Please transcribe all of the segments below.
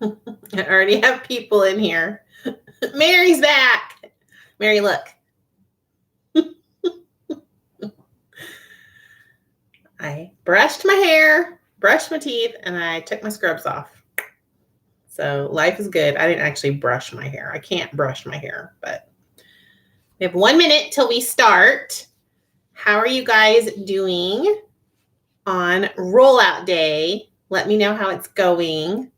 I already have people in here. Mary's back. Mary, look. I brushed my hair, brushed my teeth, and I took my scrubs off. So life is good. I didn't actually brush my hair. I can't brush my hair, but we have 1 minute till we start. How are you guys doing on rollout day? Let me know how it's going.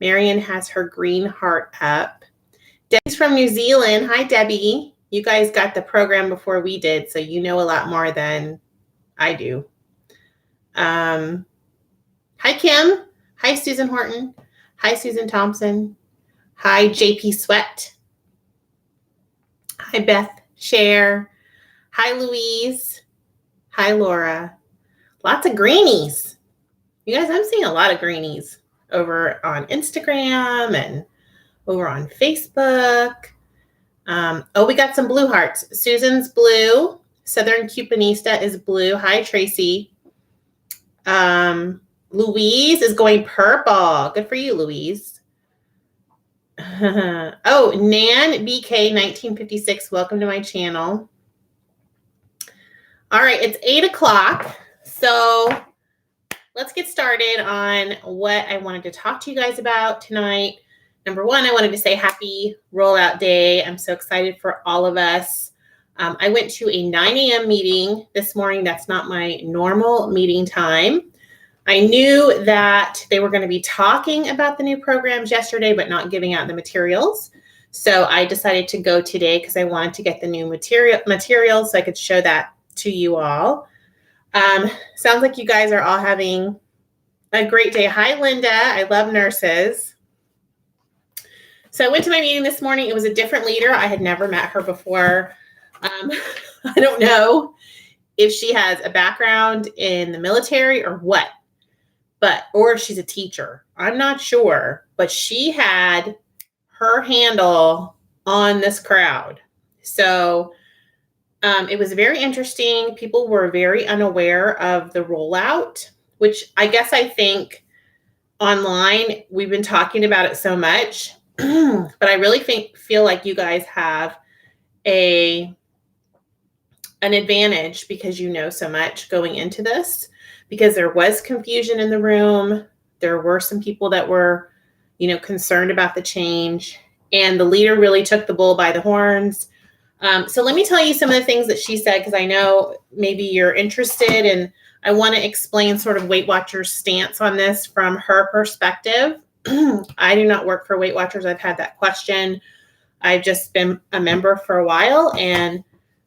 Marion has her green heart up. Debbie's from New Zealand. Hi, Debbie. You guys got the program before we did, so you know a lot more than I do. Hi, Kim. Hi, Susan Horton. Hi, Susan Thompson. Hi, JP Sweat. Hi, Beth Cher. Hi, Louise. Hi, Laura. Lots of greenies. You guys, I'm seeing a lot of greenies over on Instagram and over on Facebook. We got some blue hearts. Susan's blue. Southern Cupanista is blue. Hi, Tracy. Louise is going purple. Good for you, Louise. Nan BK 1956. Welcome to my channel. All right, it's 8 o'clock. So let's get started on what I wanted to talk to you guys about tonight. Number one, I wanted to say happy rollout day. I'm so excited for all of us. I went to a 9 a.m. meeting this morning. That's not my normal meeting time. I knew that they were going to be talking about the new programs yesterday, but not giving out the materials. So I decided to go today because I wanted to get the new materials so I could show that to you all. Sounds like you guys are all having a great day. Hi, Linda. I love nurses. So I went to my meeting this morning. It was a different leader. I had never met her before. I don't know if she has a background in the military or what, or if she's a teacher. I'm not sure, but she had her handle on this crowd. So it was very interesting. People were very unaware of the rollout, which I think online we've been talking about it so much, but I really feel like you guys have an advantage because you know so much going into this, because there was confusion in the room. There were some people that were, concerned about the change, and the leader really took the bull by the horns. So let me tell you some of the things that she said, because I know maybe you're interested, and I want to explain sort of Weight Watchers' stance on this from her perspective. I do not work for Weight Watchers. I've had that question. I've just been a member for a while and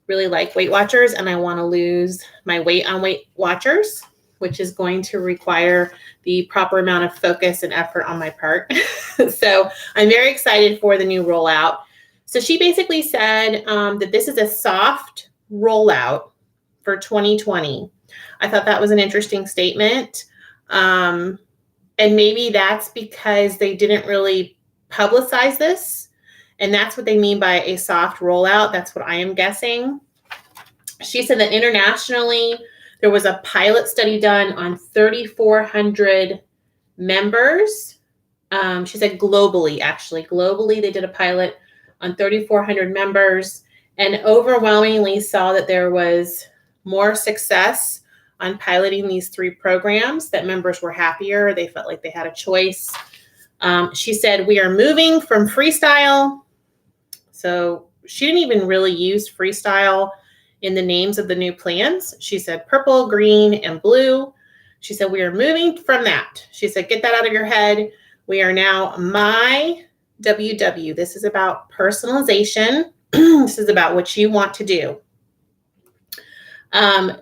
really like Weight Watchers, and I want to lose my weight on Weight Watchers, which is going to require the proper amount of focus and effort on my part. So I'm very excited for the new rollout. So she basically said that this is a soft rollout for 2020. I thought that was an interesting statement. And maybe that's because they didn't really publicize this. And that's what they mean by a soft rollout. That's what I am guessing. She said that internationally, there was a pilot study done on 3,400 members. She said globally, they did a pilot on 3,400 members and overwhelmingly saw that there was more success on piloting these 3 programs, that members were happier. They felt like they had a choice. She said, we are moving from freestyle. So she didn't even really use freestyle in the names of the new plans. She said purple, green, and blue. She said, we are moving from that. She said, get that out of your head. We are now MyWW. This is about personalization. This is about what you want to do.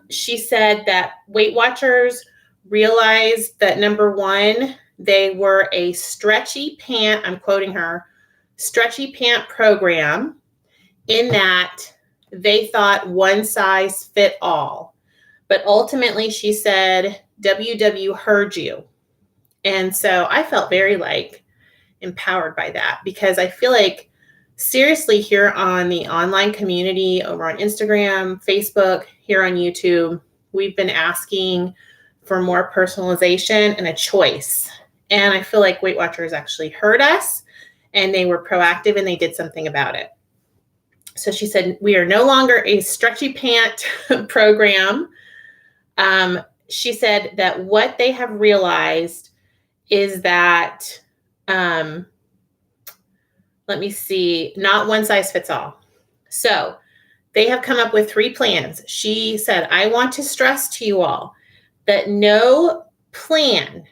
She said that Weight Watchers realized that, number one, they were a stretchy pant, I'm quoting her, stretchy pant program, in that they thought one size fit all. But ultimately, she said, WW heard you. And so I felt very empowered by that, because I feel like seriously here on the online community, over on Instagram, Facebook, here on YouTube, we've been asking for more personalization and a choice. And I feel like Weight Watchers actually heard us and they were proactive and they did something about it. So she said, we are no longer a stretchy pant program. She said that what they have realized is that, let me see, not one size fits all. So they have come up with 3 plans. She said, I want to stress to you all that no plan,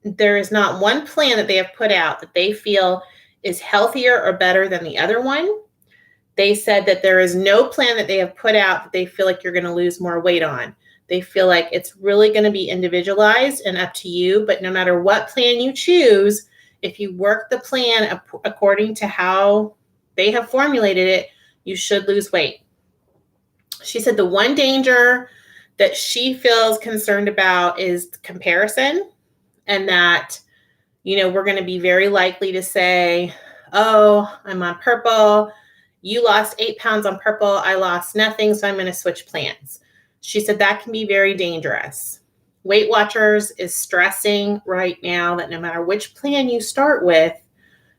there is not one plan that they have put out that they feel is healthier or better than the other one. They said that there is no plan that they have put out that they feel like you're going to lose more weight on. They feel like it's really going to be individualized and up to you. But no matter what plan you choose, if you work the plan according to how they have formulated it, you should lose weight. She said the one danger that she feels concerned about is comparison, and that, you know, we're going to be very likely to say, oh, I'm on purple. You lost 8 pounds on purple. I lost nothing. So I'm going to switch plans. She said that can be very dangerous. Weight Watchers is stressing right now that no matter which plan you start with,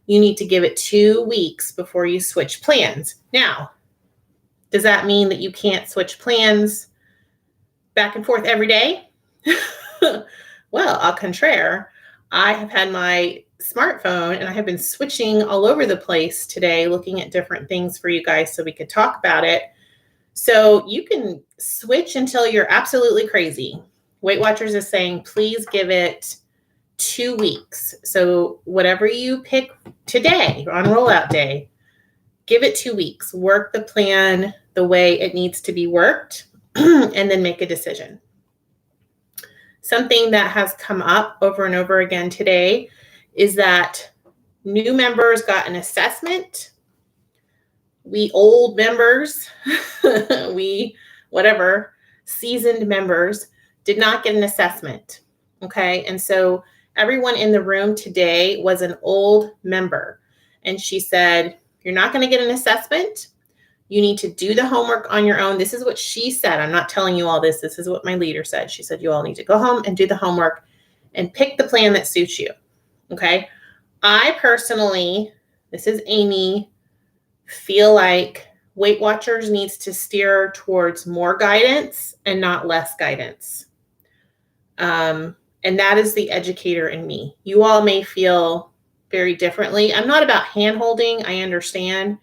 you need to give it 2 weeks before you switch plans. Now, does that mean that you can't switch plans back and forth every day? Well, au contraire, I have had my smartphone and I have been switching all over the place today, looking at different things for you guys so we could talk about it. So you can switch until you're absolutely crazy. Weight Watchers is saying, please give it 2 weeks. So whatever you pick today on rollout day, give it 2 weeks. Work the plan the way it needs to be worked and then make a decision. Something that has come up over and over again today is that new members got an assessment. We old members, seasoned members did not get an assessment. Okay. And so everyone in the room today was an old member. And she said, you're not going to get an assessment. You need to do the homework on your own. This is what she said. I'm not telling you all this. This is what my leader said. She said, you all need to go home and do the homework and pick the plan that suits you. Okay. I personally, this is Amy, feel like Weight Watchers needs to steer towards more guidance and not less guidance. And that is the educator in me. You all may feel very differently. I'm not about hand-holding. I understand.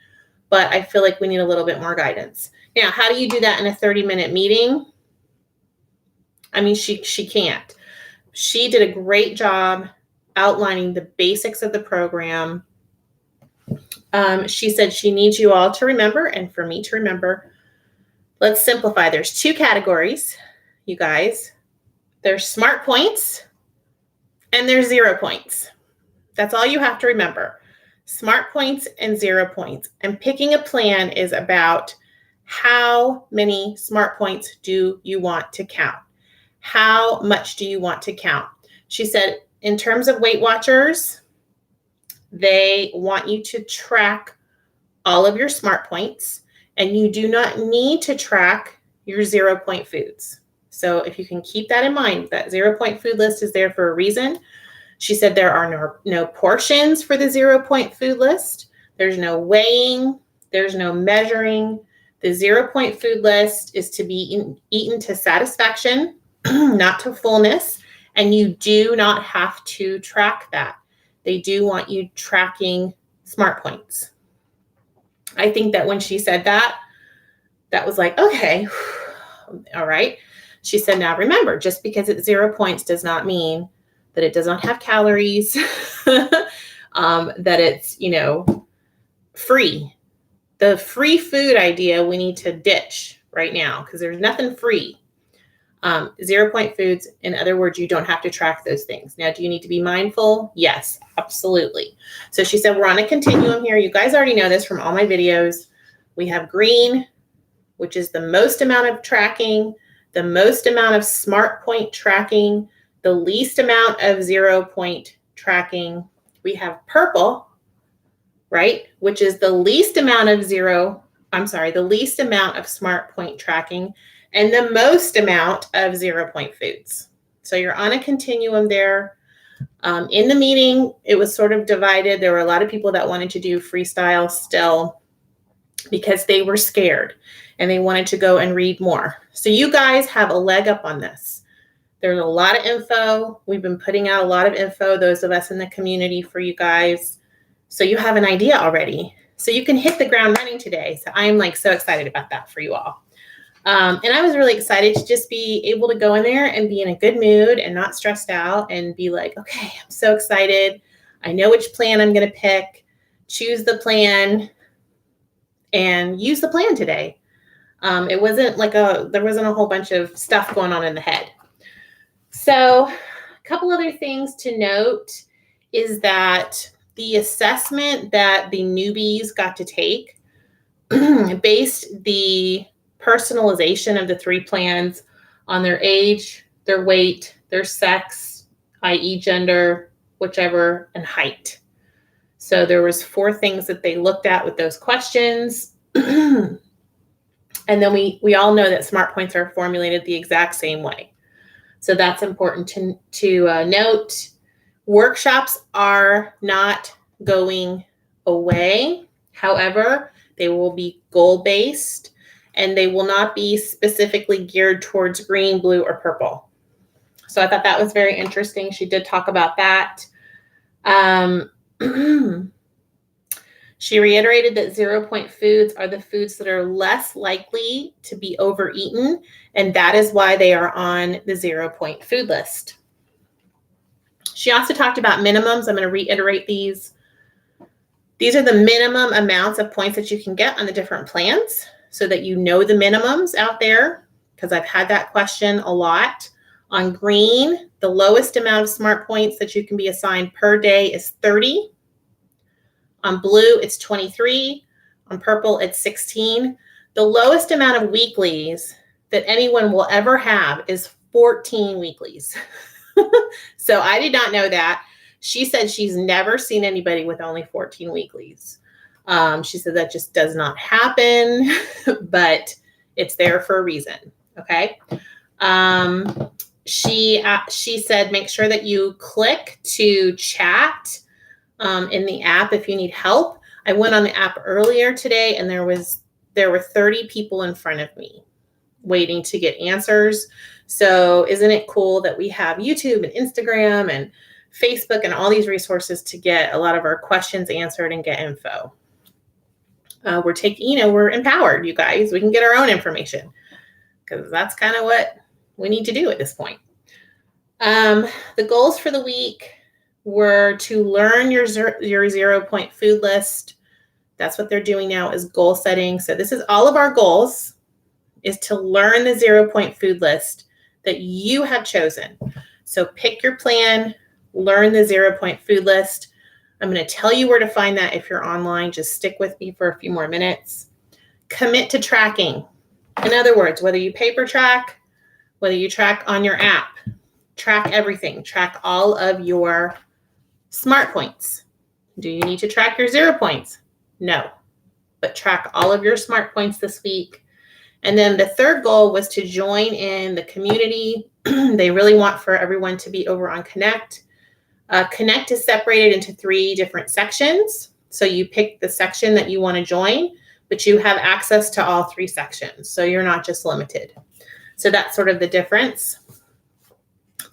But I feel like we need a little bit more guidance. Now, how do you do that in a 30-minute meeting? I mean, she can't. She did a great job outlining the basics of the program. She said she needs you all to remember, and for me to remember, let's simplify. There's 2 categories, you guys. There's smart points and there's 0 points. That's all you have to remember. Smart points and 0 points. And picking a plan is about how many smart points do you want to count? How much do you want to count? She said, in terms of Weight Watchers, they want you to track all of your smart points, and you do not need to track your 0 point foods. So if you can keep that in mind, that 0 point food list is there for a reason. She said there are no portions for the 0 point food list. There's no weighing. There's no measuring. The 0 point food list is to be eaten to satisfaction, not to fullness. And you do not have to track that. They do want you tracking smart points. I think that when she said that, that was like, okay, all right. She said, now remember, just because it's 0 points does not mean that it does not have calories, that it's, free. The free food idea we need to ditch right now because there's nothing free. 0 point foods, in other words, you don't have to track those things. Now, do you need to be mindful? Yes, absolutely. So she said, we're on a continuum here. You guys already know this from all my videos. We have green, which is the most amount of tracking, the most amount of smart point tracking, the least amount of 0 point tracking. We have purple, right? Which is the least amount of the least amount of smart point tracking and the most amount of 0 point foods. So you're on a continuum there. In the meeting, it was sort of divided. There were a lot of people that wanted to do freestyle still because they were scared and they wanted to go and read more. So you guys have a leg up on this. There's a lot of info. We've been putting out a lot of info, those of us in the community, for you guys. So you have an idea already. So you can hit the ground running today. So I'm like so excited about that for you all. And I was really excited to just be able to go in there and be in a good mood and not stressed out and be like, okay, I'm so excited. I know which plan I'm going to pick, choose the plan, and use the plan today. It wasn't like there wasn't a whole bunch of stuff going on in the head. So a couple other things to note is that the assessment that the newbies got to take based the personalization of the 3 plans on their age, their weight, their sex, i.e. gender, whichever, and height. So there was 4 things that they looked at with those questions. And then we all know that SMART points are formulated the exact same way. So that's important to note. Workshops are not going away. However, they will be goal-based and they will not be specifically geared towards green, blue, or purple. So I thought that was very interesting. She did talk about that. She reiterated that 0-point foods are the foods that are less likely to be overeaten, and that is why they are on the 0-point food list. She also talked about minimums. I'm going to reiterate these. These are the minimum amounts of points that you can get on the different plans so that you know the minimums out there, because I've had that question a lot. On green, the lowest amount of SMART points that you can be assigned per day is 30. On blue, it's 23. On purple, it's 16. The lowest amount of weeklies that anyone will ever have is 14 weeklies. So I did not know that. She said she's never seen anybody with only 14 weeklies. She said that just does not happen, but it's there for a reason. Okay. She said, make sure that you click to chat in the app if you need help. I went on the app earlier today and there were 30 people in front of me waiting to get answers. So isn't it cool that we have YouTube and Instagram and Facebook and all these resources to get a lot of our questions answered and get info? We're empowered, you guys. We can get our own information because that's kind of what we need to do at this point. The goals for the week were to learn your 0-point food list. That's what they're doing now, is goal setting. So this is all of our goals, is to learn the 0-point food list that you have chosen. So pick your plan, learn the 0-point food list. I'm going to tell you where to find that if you're online. Just stick with me for a few more minutes. Commit to tracking. In other words, whether you paper track, whether you track on your app, track everything. Track all of your SMART points. Do you need to track your 0 points? No, but track all of your SMART points this week. And then the third goal was to join in the community. They really want for everyone to be over on Connect. Connect is separated into 3 different sections. So you pick the section that you want to join, but you have access to all 3 sections. So you're not just limited. So that's sort of the difference.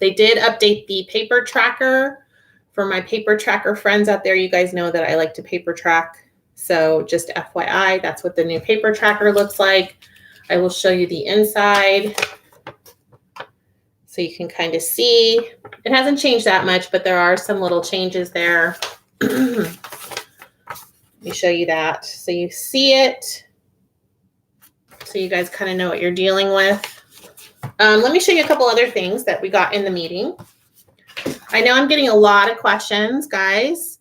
They did update the paper tracker. For my paper tracker friends out there, you guys know that I like to paper track. So just FYI, that's what the new paper tracker looks like. I will show you the inside so you can kind of see. It hasn't changed that much, but there are some little changes there. Let me show you that so you see it, so you guys kind of know what you're dealing with. Let me show you a couple other things that we got in the meeting. I know I'm getting a lot of questions, guys.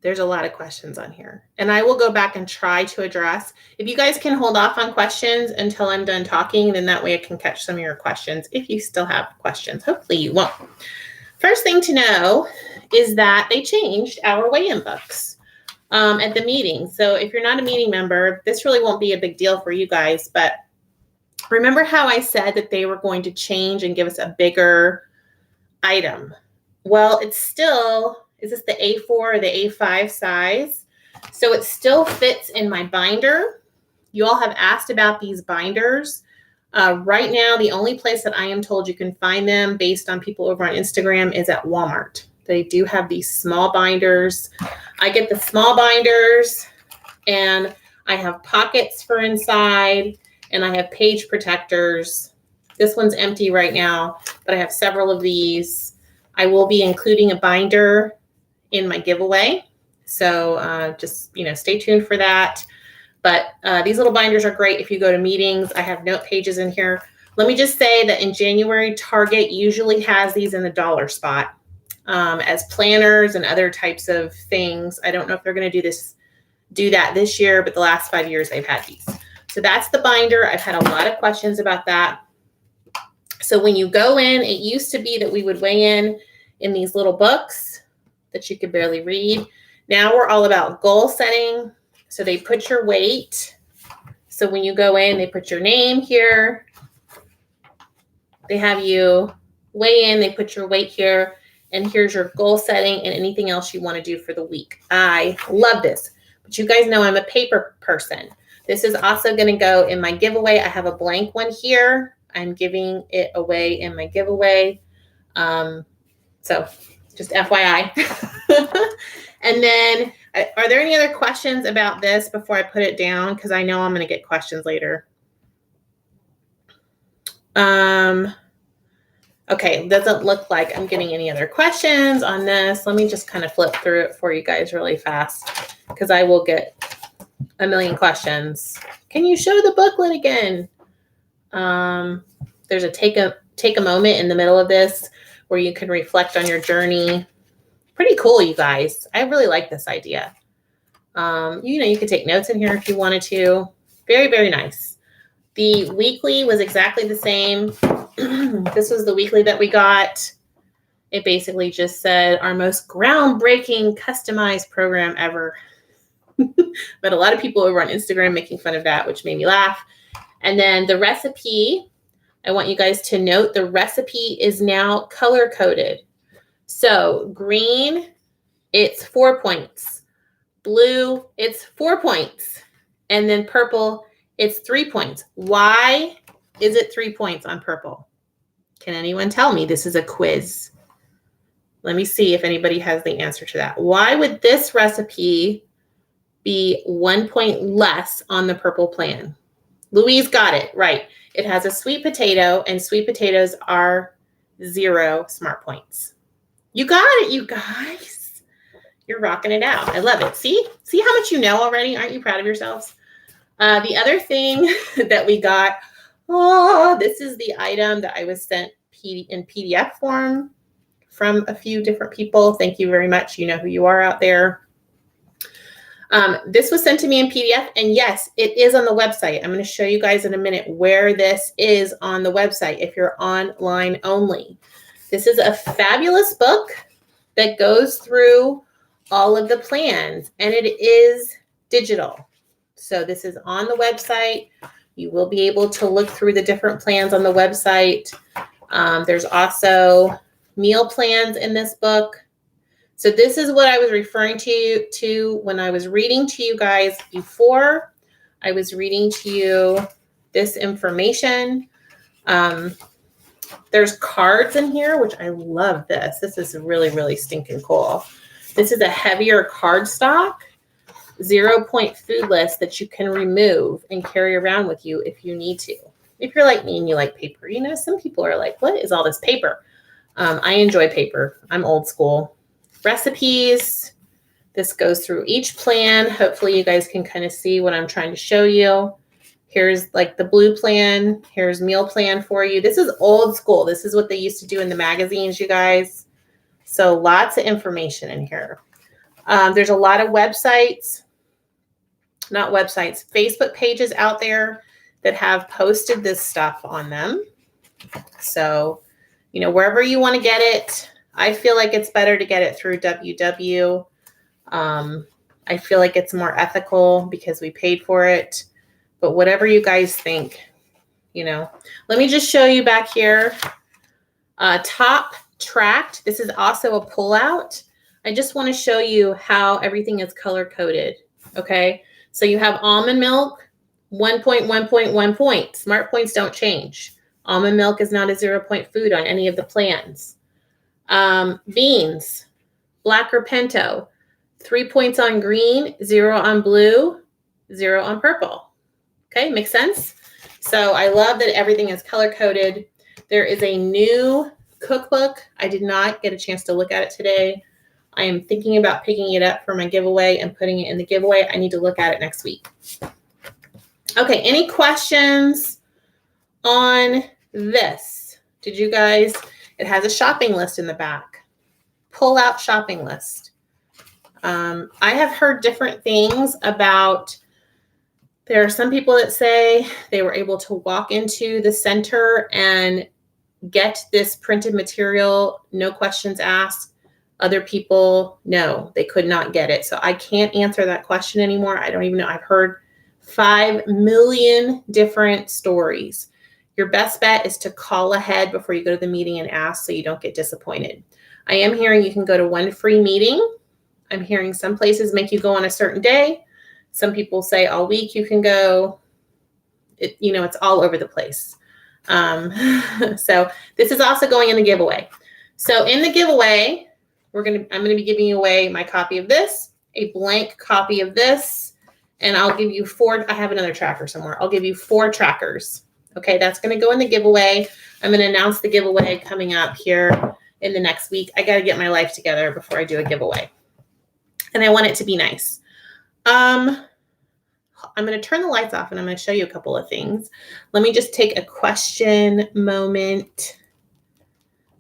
There's a lot of questions on here, and I will go back and try to address. If you guys can hold off on questions until I'm done talking, then that way I can catch some of your questions if you still have questions. Hopefully you won't. First thing to know is that they changed our weigh-in books at the meeting. So if you're not a meeting member, this really won't be a big deal for you guys, but Remember how I said that they were going to change and give us a bigger item? Well, it's still, is this the A4 or the A5 size? So it still fits in my binder. You all have asked about these binders. Right now, the only place that I am told you can find them based on people over on Instagram is at Walmart. They do have these small binders. I get the small binders, and I have pockets for inside, and I have page protectors. This one's empty right now, but I have several of these. I will be including a binder in my giveaway. So just, stay tuned for that. But these little binders are great if you go to meetings. I have note pages in here. Let me just say that in January, Target usually has these in the dollar spot as planners and other types of things. I don't know if they're going to do that this year, but the last 5 years they've had these. So that's the binder. I've had a lot of questions about that. So when you go in, it used to be that we would weigh in these little books that you could barely read. Now we're all about goal setting. So they put your weight. So when you go in, they put your name here. They have you weigh in, they put your weight here, and here's your goal setting and anything else you want to do for the week. I love this, but you guys know I'm a paper person. This is also going to go in my giveaway. I have a blank one here. I'm giving it away in my giveaway. So just FYI. And then, are there any other questions about this before I put it down? Because I know I'm going to get questions later. Okay, doesn't look like I'm getting any other questions on this. Let me just kind of flip through it for you guys really fast, because I will get a million questions. Can you show the booklet again? There's a take a moment in the middle of this where you can reflect on your journey. Pretty cool, you guys. I really like this idea. You could take notes in here if you wanted to. Very, very nice. The weekly was exactly the same. This was the weekly that we got. It basically just said our most groundbreaking customized program ever. But a lot of people over on Instagram making fun of that, which made me laugh. And then the recipe, I want you guys to note the recipe is now color coded. So green, it's 4 points. Blue, it's 4 points. And then purple, it's 3 points. Why is it 3 points on purple? Can anyone tell me? This is a quiz. Let me see if anybody has the answer to that. Why would this recipe be 1 point less on the purple plan? Louise got it right. It has a sweet potato, and sweet potatoes are 0 smart points. You got it, you guys. You're rocking it out. I love it. See how much you know already? Aren't you proud of yourselves? The other thing that we got, this is the item that I was sent in PDF form from a few different people. Thank you very much. You know who you are out there. This was sent to me in PDF, and yes, it is on the website. I'm going to show you guys in a minute where this is on the website if you're online only. This is a fabulous book that goes through all of the plans, and it is digital. So this is on the website. You will be able to look through the different plans on the website. There's also meal plans in this book. So this is what I was referring to when I was reading to you guys before. I was reading to you this information. There's cards in here, which I love this. This is really, really stinking cool. This is a heavier cardstock, 0 point food list that you can remove and carry around with you if you need to. If you're like me and you like paper, some people are like, what is all this paper? I enjoy paper. I'm old school. Recipes. This goes through each plan. Hopefully you guys can kind of see what I'm trying to show you. Here's like the blue plan. Here's meal plan for you. This is old school. This is what they used to do in the magazines, you guys. So lots of information in here. There's a lot of Facebook pages out there that have posted this stuff on them. So, wherever you want to get it, I feel like it's better to get it through WW. I feel like it's more ethical because we paid for it. But whatever you guys think, you know. Let me just show you back here. Top tracked. This is also a pullout. I just want to show you how everything is color coded. Okay. So you have almond milk, 1.1.1 point. Smart points don't change. Almond milk is not a 0-point food on any of the plans. Beans, black or pinto, 3 points on green, 0 on blue, 0 on purple. Okay, makes sense? So I love that everything is color coded. There is a new cookbook. I did not get a chance to look at it today. I am thinking about picking it up for my giveaway and putting it in the giveaway. I need to look at it next week. Okay, any questions on this? Did you guys, it has a shopping list in the back. Pull out shopping list. I have heard different things about, there are some people that say they were able to walk into the center and get this printed material, no questions asked. Other people, no, they could not get it. So I can't answer that question anymore. I don't even know. I've heard 5 million different stories. Your best bet is to call ahead before you go to the meeting and ask so you don't get disappointed. I am hearing you can go to one free meeting. I'm hearing some places make you go on a certain day. Some people say all week you can go. It's all over the place. So this is also going in the giveaway. So in the giveaway, I'm going to be giving away my copy of this, a blank copy of this, and I'll give you 4. I have another tracker somewhere. I'll give you 4 trackers. Okay, that's going to go in the giveaway. I'm going to announce the giveaway coming up here in the next week. I got to get my life together before I do a giveaway. And I want it to be nice. I'm going to turn the lights off and I'm going to show you a couple of things. Let me just take a question moment.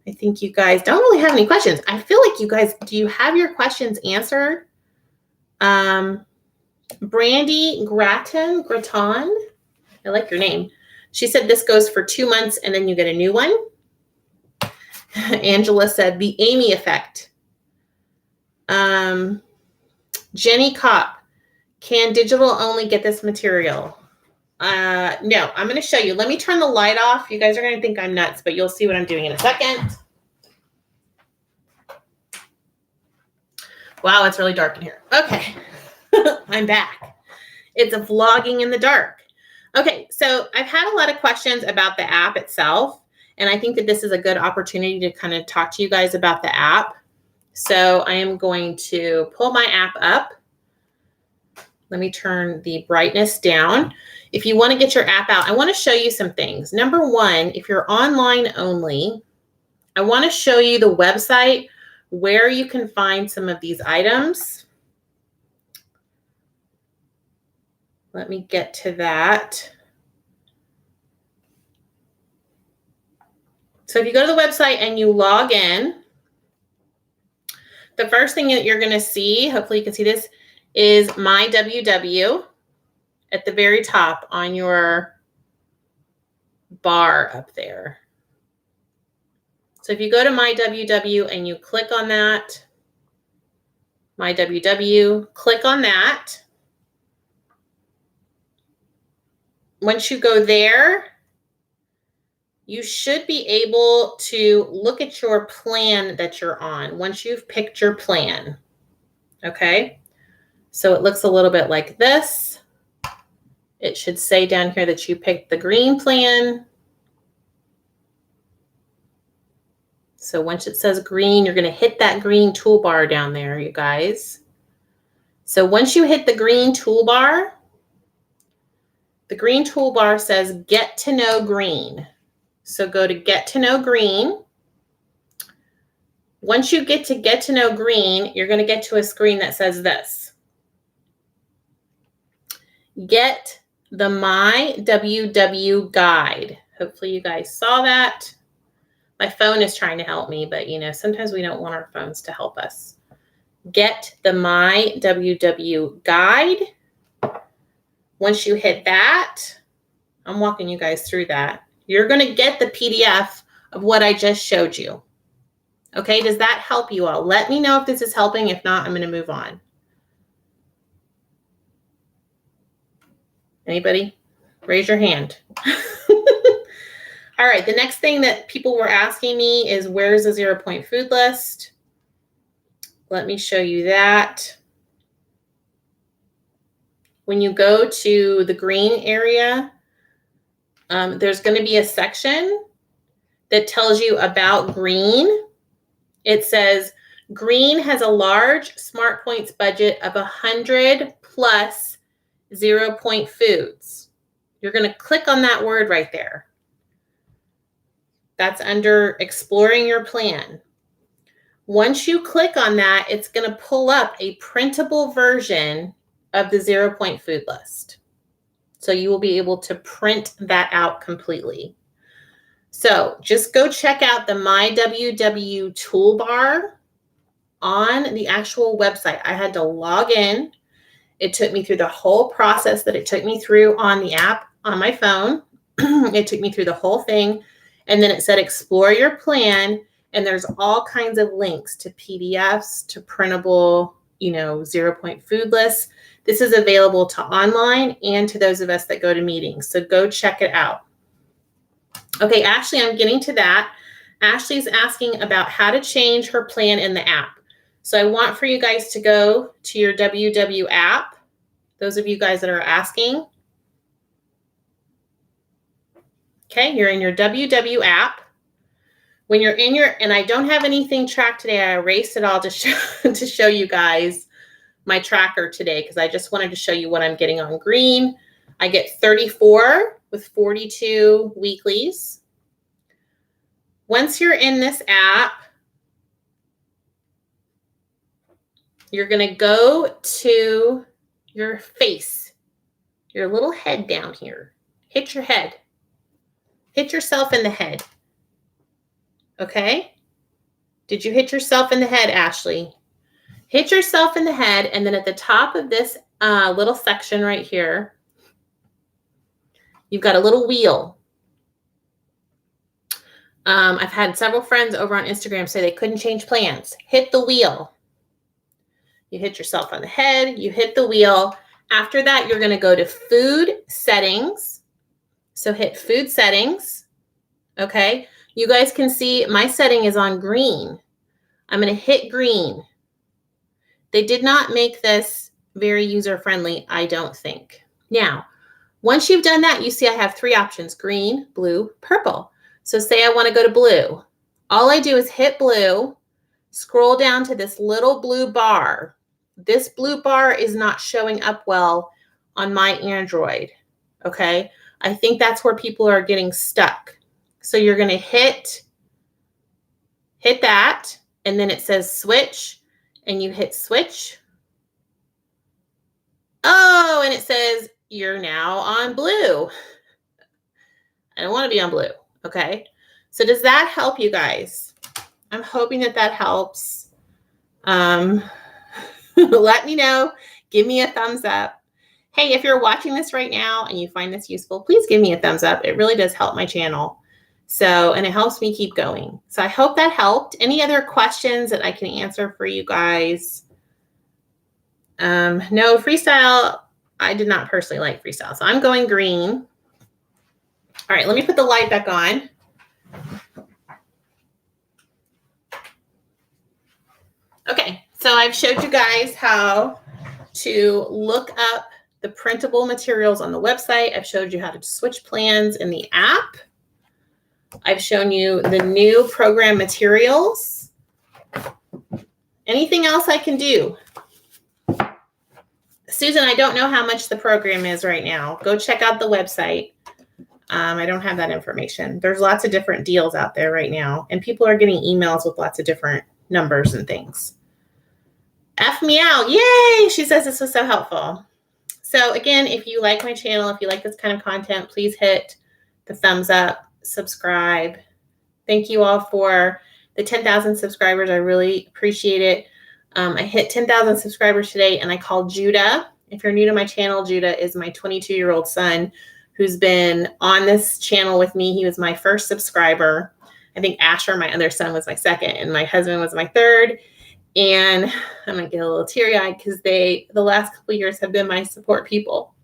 I think you guys don't really have any questions. I feel like you guys, do you have your questions answered? Brandy Graton, I like your name. She said this goes for 2 months and then you get a new one. Angela said the Amy effect. Jenny Kopp, can digital only get this material? No, I'm going to show you. Let me turn the light off. You guys are going to think I'm nuts, but you'll see what I'm doing in a second. Wow, it's really dark in here. Okay, I'm back. It's a vlogging in the dark. Okay, so I've had a lot of questions about the app itself, and I think that this is a good opportunity to kind of talk to you guys about the app. So I am going to pull my app up. Let me turn the brightness down. If you want to get your app out, I want to show you some things. Number one, if you're online only, I want to show you the website where you can find some of these items. Let me get to that. So if you go to the website and you log in, the first thing that you're going to see, hopefully you can see this, is MyWW at the very top on your bar up there. So if you go to MyWW and you click on that, MyWW, click on that. Once you go there, you should be able to look at your plan that you're on once you've picked your plan. Okay? So it looks a little bit like this. It should say down here that you picked the green plan. So once it says green, you're going to hit that green toolbar down there, you guys. So once you hit the green toolbar says Get to Know Green. So go to Get to Know Green. Once you get to Know Green, you're going to get to a screen that says this. Get the MyWW guide. Hopefully you guys saw that. My phone is trying to help me, but sometimes we don't want our phones to help us. Get the MyWW guide. Once you hit that, I'm walking you guys through that. You're going to get the PDF of what I just showed you. Okay, does that help you all? Let me know if this is helping. If not, I'm going to move on. Anybody? Raise your hand. All right, the next thing that people were asking me is, where's the 0-point food list? Let me show you that. When you go to the green area, there's going to be a section that tells you about green. It says green has a large Smart Points budget of 100 plus 0-point foods. You're going to click on that word right there. That's under exploring your plan. Once you click on that, it's going to pull up a printable version of the 0-point food list. So you will be able to print that out completely. So just go check out the MyWW toolbar on the actual website. I had to log in. It took me through the whole process that it took me through on the app on my phone. It took me through the whole thing. And then it said, explore your plan. And there's all kinds of links to PDFs, to printable, 0-point food lists. This is available to online and to those of us that go to meetings. So go check it out. Okay, Ashley, I'm getting to that. Ashley's asking about how to change her plan in the app. So I want for you guys to go to your WW app. Those of you guys that are asking. Okay, you're in your WW app. When you're in and I don't have anything tracked today. I erased it all to show you guys my tracker today because I just wanted to show you what I'm getting on green. I get 34 with 42 weeklies. Once you're in this app, you're going to go to your face, your little head down here. Hit your head. Hit yourself in the head. Okay? Did you hit yourself in the head, Ashley? Hit yourself in the head, and then at the top of this little section right here, you've got a little wheel. I've had several friends over on Instagram say they couldn't change plans. Hit the wheel. You hit yourself on the head. You hit the wheel. After that, you're going to go to food settings. So hit food settings. Okay. You guys can see my setting is on green. I'm going to hit green. They did not make this very user-friendly, I don't think. Now, once you've done that, you see I have 3 options, green, blue, purple. So say I want to go to blue. All I do is hit blue, scroll down to this little blue bar. This blue bar is not showing up well on my Android, okay? I think that's where people are getting stuck. So you're going to hit that, and then it says switch, and you hit switch. Oh, and it says you're now on blue. I don't want to be on blue. Okay. So does that help you guys? I'm hoping that helps. Let me know. Give me a thumbs up. Hey, if you're watching this right now and you find this useful, please give me a thumbs up. It really does help my channel. So, and it helps me keep going. So I hope that helped. Any other questions that I can answer for you guys? No, freestyle. I did not personally like freestyle. So I'm going green. All right, let me put the light back on. Okay, so I've showed you guys how to look up the printable materials on the website. I've showed you how to switch plans in the app. I've shown you the new program materials. Anything else I can do? Susan, I don't know how much the program is right now. Go check out the website. I don't have that information. There's lots of different deals out there right now, and people are getting emails with lots of different numbers and things. F me out. Yay! She says this was so helpful. So again, if you like my channel, if you like this kind of content, please hit the thumbs up, subscribe. Thank you all for the 10,000 subscribers. I really appreciate it. I hit 10,000 subscribers today, and I called Judah. If you're new to my channel, Judah is my 22-year-old son who's been on this channel with me. He was my first subscriber. I think Asher, my other son, was my second, and my husband was my third. And I'm going to get a little teary-eyed because the last couple of years have been my support people.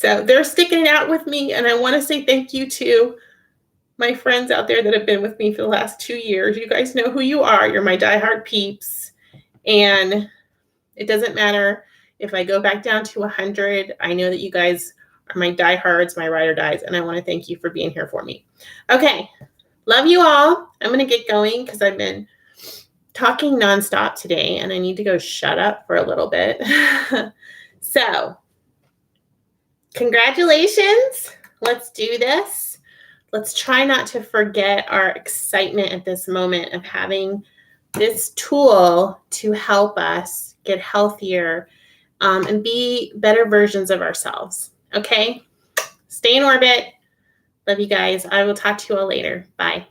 So they're sticking it out with me. And I want to say thank you to my friends out there that have been with me for the last 2 years. You guys know who you are. You're my diehard peeps. And it doesn't matter if I go back down to 100. I know that you guys are my diehards, my ride or dies. And I want to thank you for being here for me. Okay. Love you all. I'm going to get going because I've been talking nonstop today and I need to go shut up for a little bit. So, congratulations. Let's do this. Let's try not to forget our excitement at this moment of having this tool to help us get healthier and be better versions of ourselves. Okay? Stay in orbit. Love you guys. I will talk to you all later. Bye.